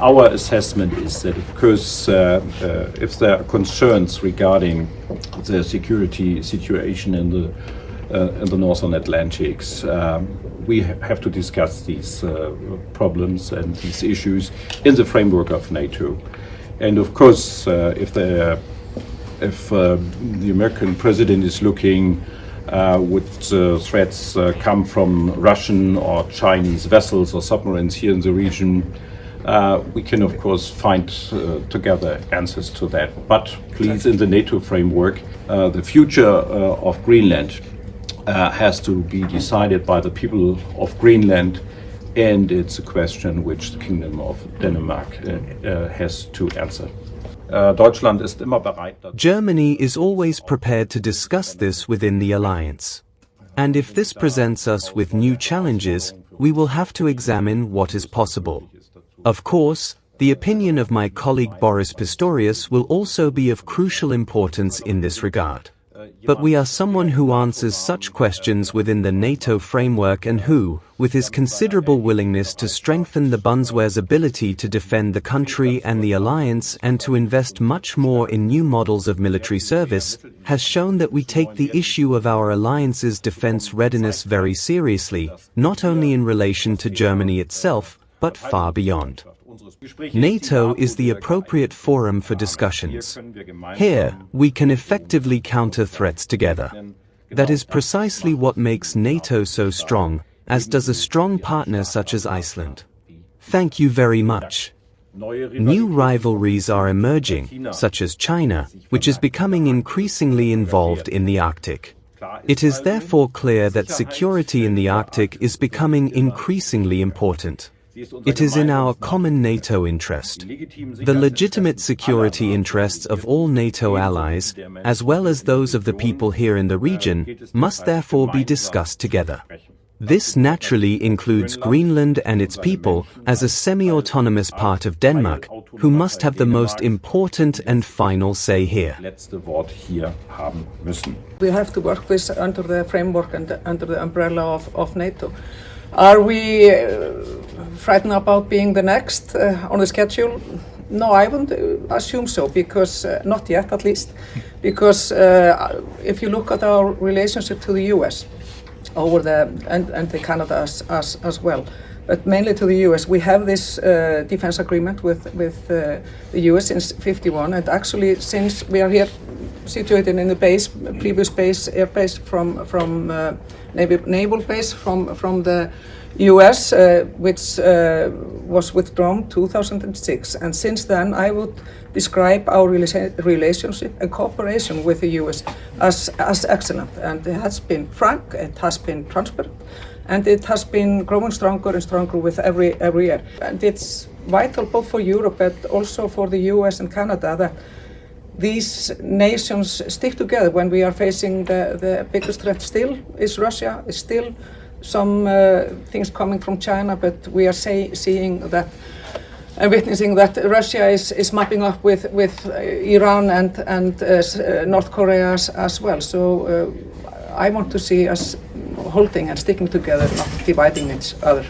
Our assessment is that, of course, if there are concerns regarding the security situation in the Northern Atlantics, we have to discuss these problems and these issues in the framework of NATO. And of course, if the American president is looking would threats come from Russian or Chinese vessels or submarines here in the region, we can of course find together answers to that. But please, in the NATO framework, the future of Greenland has to be decided by the people of Greenland, and it's a question which the Kingdom of Denmark has to answer. Germany is always prepared to discuss this within the alliance. And if this presents us with new challenges, we will have to examine what is possible. Of course, the opinion of my colleague Boris Pistorius will also be of crucial importance in this regard. But we are someone who answers such questions within the NATO framework and who, with his considerable willingness to strengthen the Bundeswehr's ability to defend the country and the alliance and to invest much more in new models of military service, has shown that we take the issue of our alliance's defense readiness very seriously, not only in relation to Germany itself, but far beyond. NATO is the appropriate forum for discussions. Here, we can effectively counter threats together. That is precisely what makes NATO so strong, as does a strong partner such as Iceland. Thank you very much. New rivalries are emerging, such as China, which is becoming increasingly involved in the Arctic. It is therefore clear that security in the Arctic is becoming increasingly important. It is in our common NATO interest. The legitimate security interests of all NATO allies, as well as those of the people here in the region, must therefore be discussed together. This naturally includes Greenland and its people as a semi-autonomous part of Denmark, who must have the most important and final say here. We have to work this under the framework and under the umbrella of NATO. Are we frightened about being the next on the schedule? No, I wouldn't assume so, because not yet at least, because if you look at our relationship to the US and the Canada as well, but mainly to the US, we have this defense agreement with the US since '51, and actually since we are here situated in the previous base, air base from naval base from the US, which was withdrawn 2006, and since then I would describe our relationship and cooperation with the US as excellent, and it has been frank, it has been transparent, and it has been growing stronger and stronger with every year. And it's vital both for Europe but also for the US and Canada that these nations stick together when we are facing the biggest threat still is Russia, is still some things coming from China, but we are seeing that and witnessing that Russia is mapping up with Iran and North Korea as well. So I want to see us holding and sticking together, not dividing each other.